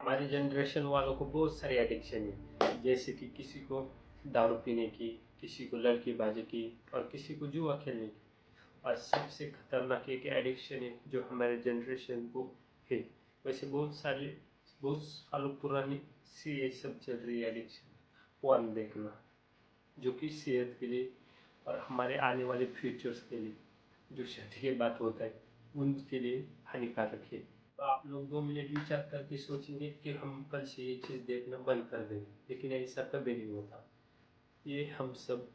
हमारी जनरेशन वालों को बहुत सारी एडिक्शन है, जैसे कि किसी को दारू पीने की, किसी को लड़कीबाजी की और किसी को जुआ खेलने की। और सबसे खतरनाक एक एडिक्शन है जो हमारे जनरेशन को है। वैसे बहुत सालों पुरानी सी ये सब चल रही है एडिक्शन, फोन देखना, जो कि सेहत के लिए और हमारे आने वाले फ्यूचर्स के लिए, जो शादी के बाद होता है, उनके लिए हानिकारक है। तो आप लोग 2 मिनट विचार करके सोचेंगे कि हम कल से ये चीज़ देखना बंद कर देंगे, लेकिन ऐसा कभी नहीं होता। ये हम सब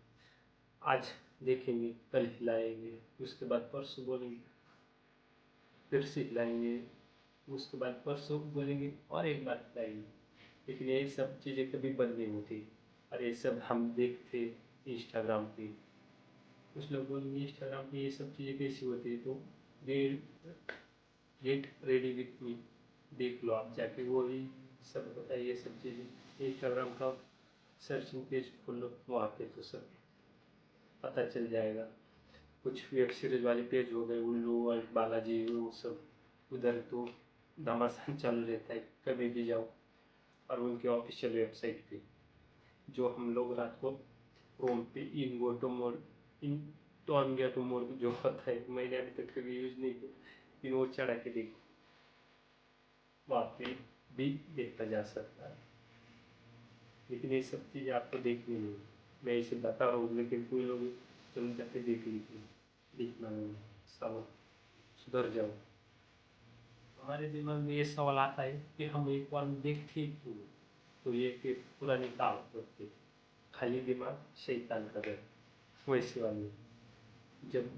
आज देखेंगे, कल हिलाएंगे, उसके बाद परसों बोलेंगे, फिर से हिलाएंगे, उसके बाद परसों बोलेंगे और एक बार हिलाएंगे। लेकिन ये सब चीज़ें कभी बंद नहीं होती। और ये सब हम देखते इंस्टाग्राम पे, कुछ लोग बोलेंगे इंस्टाग्राम पे ये सब चीज़ें कैसी होती है, तो गेट रेडी विथ मी देख लो आप जाके, वो ही सब होता है। ये सब चीज़ें इंस्टाग्राम का सर्चिंग पेज खोल लो, वहाँ पे तो सब पता चल जाएगा। कुछ वेब सीरीज वाले पेज हो गए, उल्लू और बालाजी, वो सब उधर तो घमासान चालू रहता है, कभी भी जाओ। और उनके ऑफिशियल वेबसाइट पे, जो हम लोग रात को क्रोम पे incognito mode, incognito mode जो होता है, मैंने अभी तक कभी यूज नहीं किया, लेकिन वो चढ़ा के देखो, वहाँ पे भी देखा जा सकता है। लेकिन ये सब चीज़ें आपको देखनी नहीं, मैं इसे बता रहा हूँ, लेकिन कोई लोग चलो जाके देख लीजिए, देखना नहीं, सब सुधर जाओ। हमारे दिमाग में ये सवाल आता है कि हम एक बार देखते क्यों, तो ये कि पुरानी कहावत होती है, खाली दिमाग शैतान का घर, वैसे वाली। जब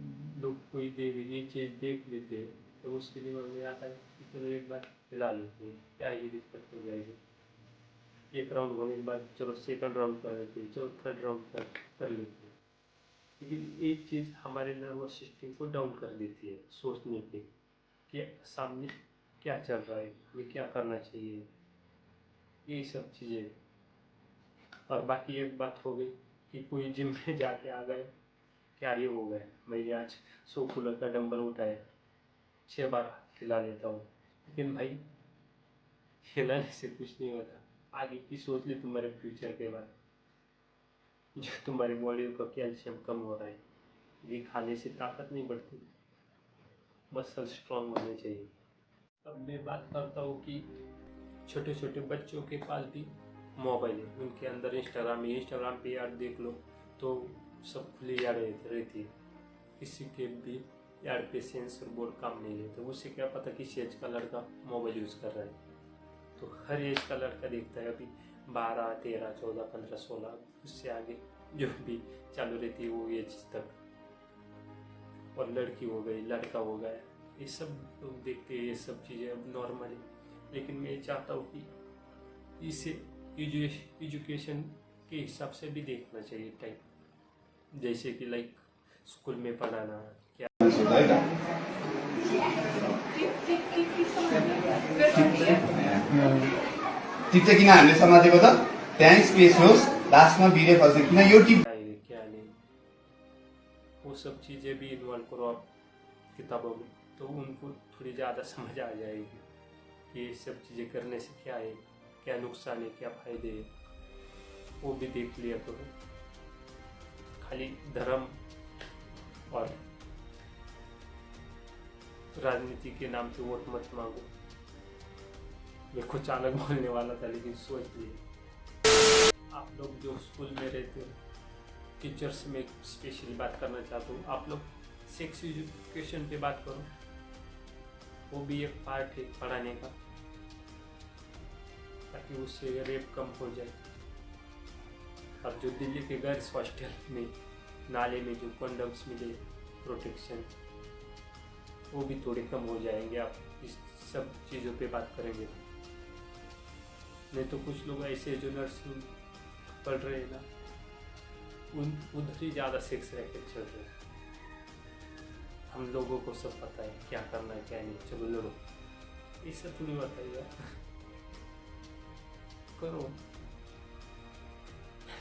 लोग कोई ये चीज़ देख लेते हैं, तो उसके दिमाग में आता है कि चलो एक बार हिला लेते हैं, क्या ये दिक्कत हो जाएगी। एक राउंड होने के बाद चलो सेकंड राउंड कर लेते हैं, चलो थर्ड राउंड कर लेते हैं। लेकिन एक चीज़ हमारे नर्वस सिस्टम को डाउन कर देती है, सोचने पे कि सामने क्या चल रहा है, हमें क्या करना चाहिए, ये सब चीज़ें। और बाकी एक बात हो गई कि कोई जिम में जाके आ गए, क्या ये हो गया, मैंने आज 100 किलो का डंबल उठाया, 6 बार हिला लेता हूँ। लेकिन भाई, हिलाने से कुछ नहीं होता। आगे की सोच ले तुम्हारे फ्यूचर के बारे में, जो तुम्हारी बॉडी का कैल्शियम कम हो रहा है, ये खाने से ताकत नहीं बढ़ती, मसल स्ट्रांग होने चाहिए। अब मैं बात करता हूँ कि छोटे छोटे बच्चों के पास भी मोबाइल है, उनके अंदर इंस्टाग्राम पे यार देख लो तो सब खुली याद रहती है। किसी के भी यार पे सेंसर बोर्ड काम नहीं लेते, उससे क्या पता किसी एज का लड़का मोबाइल यूज़ कर रहा है। तो हर एज का लड़का देखता है, अभी 12, 13, 14, 15, 16, उससे आगे जो भी चालू रहती है वो एज तक। और लड़की हो गई, लड़का हो गया, ये सब लोग देखते हैं, ये सब चीज़ें अब नॉर्मल है। लेकिन मैं चाहता हूँ कि इसे एजुकेशन के हिसाब से भी देखना चाहिए टाइप, जैसे कि लाइक स्कूल में पढ़ाना क्या टिप चाहिँ किन हामीले समातेको त त्यहाँ स्पेस होस् लास्टमा भिडियो फल्छ किन यो टिप है क्या नहीं, वो सब चीज़ें भी इन्वॉल्व करो आप किताबों में, तो उनको थोड़ी ज़्यादा समझ आ जाएगी कि ये सब चीज़ें करने से क्या है, क्या नुकसान है, क्या फायदे है, वो भी देख लिया करो। खाली धर्म और राजनीति के नाम पे वोट मत मांगो। मैं कुछ अलग बोलने वाला था, लेकिन सोच लिए। आप लोग जो स्कूल में रहते हो, टीचर्स में स्पेशली बात करना चाहता हूँ, आप लोग सेक्स एजुकेशन पे बात करो, वो भी एक पार्ट है पढ़ाने का, ताकि उससे रेप कम हो जाए। और जो दिल्ली के गर्ल्स हॉस्टल में नाले में जो कंडम्स मिले प्रोटेक्शन, वो भी थोड़े कम हो जाएंगे आप इस सब चीज़ों पे बात करेंगे तो। नहीं तो कुछ लोग ऐसे जो नर्सिंग पढ़ रहे हैं ना, उधर ही ज़्यादा सेक्स रैकेट चल रहे हैं। हम लोगों को सब पता है क्या करना है क्या नहीं, चलो लड़ो, इससे थोड़ी बताइएगा करो,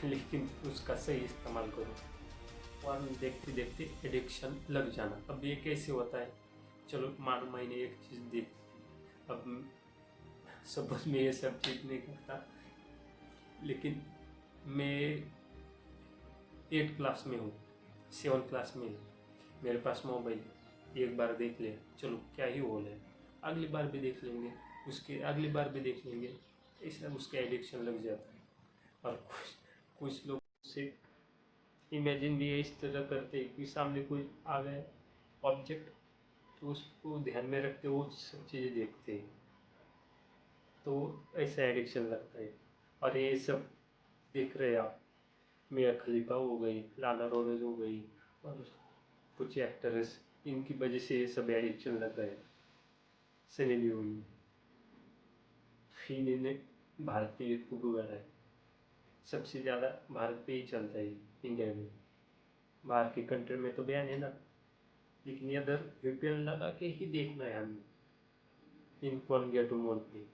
लेकिन उसका सही इस्तेमाल करो। और देखते देखते एडिक्शन लग जाना। अब ये कैसे होता है, चलो मानो मैंने एक चीज़ देखी, अब सपोज मैं ये सब चीज नहीं करता, लेकिन मैं 8 क्लास में हूँ, 7 क्लास में हूँ, मेरे पास मोबाइल, एक बार देख लिया, चलो क्या ही हो रहा है, अगली बार भी देख लेंगे, उसके अगली बार भी देख लेंगे, ऐसा उसका एडिक्शन लग जाता है। और कुछ लोग से इमेजिन भी इस तरह करते हैं कि सामने कोई आ गया ऑब्जेक्ट, तो उसको ध्यान में रखते वो सब चीज़ें देखते हैं, तो ऐसा एडिक्शन लगता है। और ये सब देख रहे हैं आप, मिया खलीफा हो गई, लाना रोडेज हो गई, और कुछ एक्टर्स, इनकी वजह से ये सब एडिक्शन लग गए। सनी लियोनी, इन्होंने भारतीय को बिगाड़ा है, सबसे ज़्यादा भारत पे ही चलता है इंडिया में, बाहर की कंट्री में तो बैन है ना, लेकिन इधर VPN लगा के ही देखना है हमें, इन कौन गया टू मोड पे।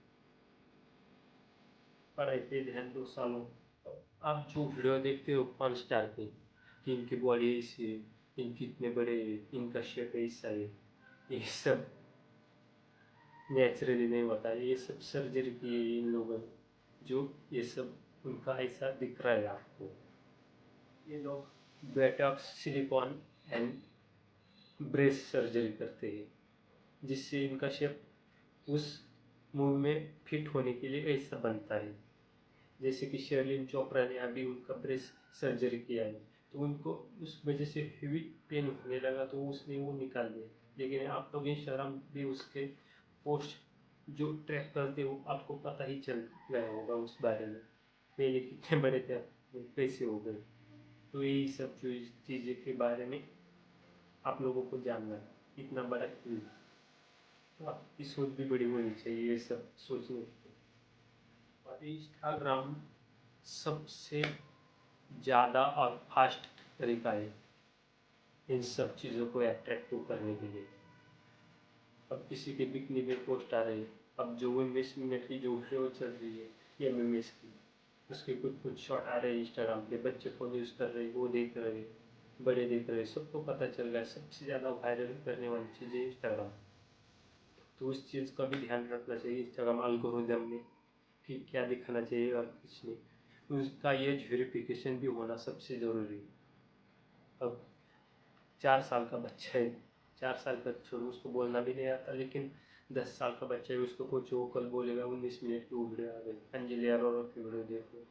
पढ़ाई पे ध्यान दो सालों, आप जो वीडियो देखते हो 5 स्टार पे, इनकी बॉडी ऐसी है, इनके इतने बड़े, इनका शेप ऐसा है, ये सब नेचुरली नहीं होता है, ये सब सर्जरी की है इन लोगों ने, जो ये सब उनका ऐसा दिख रहा है आपको। ये लोग Botox, silicon and breast surgery करते हैं, जिससे इनका शेप उस मूव में फिट होने के लिए ऐसा बनता है। जैसे कि शर्लिन चोपड़ा ने अभी उनका ब्रेस्ट सर्जरी किया है, तो उनको उस वजह से हेवी पेन होने लगा, तो उसने वो निकाल दिया। लेकिन आप लोग इंस्टाग्राम भी उसके पोस्ट जो ट्रैक करते हो, आपको पता ही चल गया होगा उस बारे में, पहले कितने बड़े थे, कैसे हो गए। तो यही सब चीज़ें के बारे में आप लोगों को जानना है, इतना बड़ा फील्ड, तो आपकी सोच भी बड़ी होनी चाहिए ये सब सोचने की। और इंस्टाग्राम सबसे ज़्यादा और फास्ट तरीका है इन सब चीज़ों को अट्रैक्टिव करने के लिए। अब किसी के बिकनी में पोस्ट आ रहे हैं, अब जो 19 मिनट की जो वीडियो चल रही है MMS की, उसके कुछ शॉट आ रहे हैं इंस्टाग्राम पे, बच्चे फ़ोन यूज़ कर रहे हैं, वो देख रहे हैं, बड़े देख रहे हैं, सबको पता चल रहा है। सबसे ज़्यादा वायरल करने वाली चीज़ है इंस्टाग्राम, तो उस चीज़ का भी ध्यान रखना चाहिए इंस्टाग्राम एल्गोरिदम में कि क्या दिखाना चाहिए और कुछ नहीं। उसका एज वेरिफिकेशन भी होना सबसे ज़रूरी है। अब 4 साल का बच्चा है, 4 साल का छोड़ो, उसको बोलना भी नहीं आता, लेकिन 10 साल का बच्चा है, उसको कुछ वो कल बोलेगा 19 मिनट की वीडियो आ गई, अंजलि अरोरा की वीडियो देखो,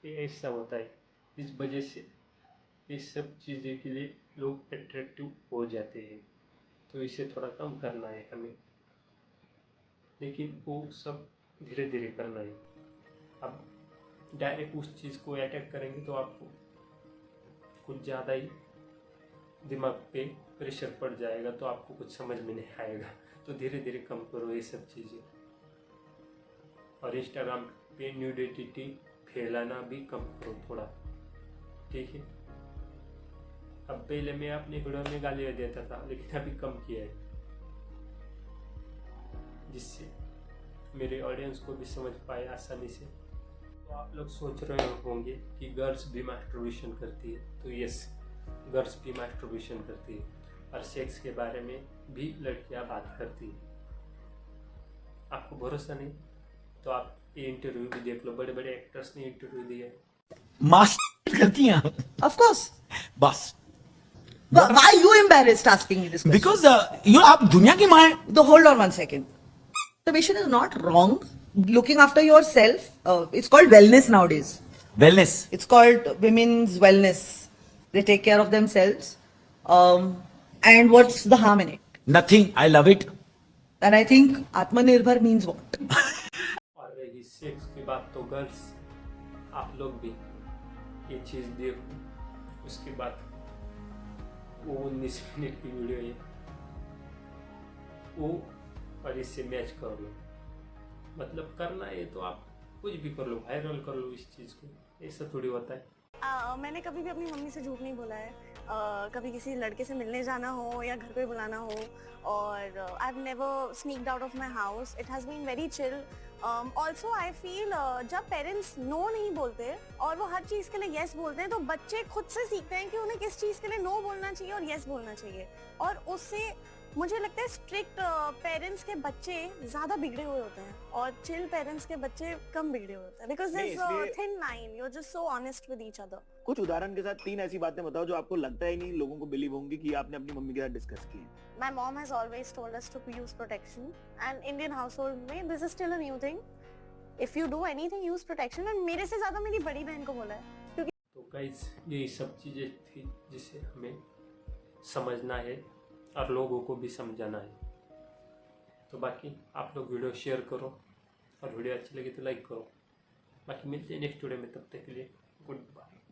ये ऐसा होता है। इस वजह से इस सब चीज़ें के लिए लोग अट्रैक्टिव हो जाते हैं, तो इसे थोड़ा कम करना है हमें, लेकिन वो सब धीरे धीरे करना है। अब डायरेक्ट उस चीज़ को अटैक करेंगे तो आपको कुछ ज़्यादा ही दिमाग पे प्रेशर पड़ जाएगा, तो आपको कुछ समझ में नहीं आएगा। तो धीरे धीरे कम करो ये सब चीज़ें, और इंस्टाग्राम पे न्यूडिटी फैलाना भी कम करो थोड़ा, ठीक है। अब पहले मैं अपनी वीडियो में गालियाँ देता था, लेकिन अभी कम किया है, जिससे मेरे ऑडियंस को भी समझ पाए आसानी से। तो आप लोग सोच रहे होंगे कि गर्ल्स भी मास्टरबेशन करती है, तो यस, गर्ल्स भी मास्टरबेशन करती है, और सेक्स के बारे में भी लड़कियां बात करती है। आपको भरोसा नहीं तो आप ये इंटरव्यू भी देख लो, बड़े बड़े एक्टर्स ने इंटरव्यू दिया। मास्टर करती हैं Of course. बस Why are you embarrassed asking me this question? Because आप दुनिया की माँ हैं. Hold on one second. Masturbation is not wrong. Looking after yourself, it's called wellness nowadays. Wellness It's called women's wellness. They take care of themselves. And what's the harm in it? Nothing. I love it. And I think Atmanirbhar means what? और रही sex की बात, तो girls आप लोग भी ये चीज़ देखो, उसके बाद वो 19 मिनट की वीडियो है वो, और इससे मैच कर लो। मतलब करना है तो आप कुछ भी कर लो, वायरल कर लो इस चीज़ को, ऐसा थोड़ी होता है। मैंने कभी भी अपनी मम्मी से झूठ नहीं बोला है। कभी किसी लड़के से मिलने जाना हो या घर पे बुलाना हो, और I have never sneaked out of my house. It has been very chill. Also I feel जब पेरेंट्स नो नहीं बोलते और वो हर चीज़ के लिए येस बोलते हैं, तो बच्चे खुद से सीखते हैं कि उन्हें किस चीज़ के लिए नो बोलना चाहिए और येस बोलना चाहिए, और उससे मुझे लगता है स्ट्रिक्ट पेरेंट्स के बच्चे ज्यादा बिगड़े हुए होते हैं और चिल पेरेंट्स के बच्चे कम बिगड़े हुए होते हैं बिकॉज नहीं, देयर इसलिए- thin line you are just so honest with each other. कुछ उदाहरण के साथ 3 ऐसी बातें बताओ जो आपको लगता ही नहीं लोगों को बिलीव होंगी कि आपने अपनी मम्मी के साथ डिस्कस की है. My mom has always told us to use protection, and Indian household में this is still a new thing. If you do anything, use protection. And मेरे से ज्यादा मेरी बड़ी बहन को बोला है क्योंकि तो गाइस यही सब चीज़ें थी जिसे हमें समझना है और लोगों को भी समझाना है. तो बाकी आप लोग वीडियो शेयर करो और वीडियो अच्छी लगी तो लाइक करो. बाकी मिलते हैं नेक्स्ट वीडियो में, तब तक के लिए गुड बाय.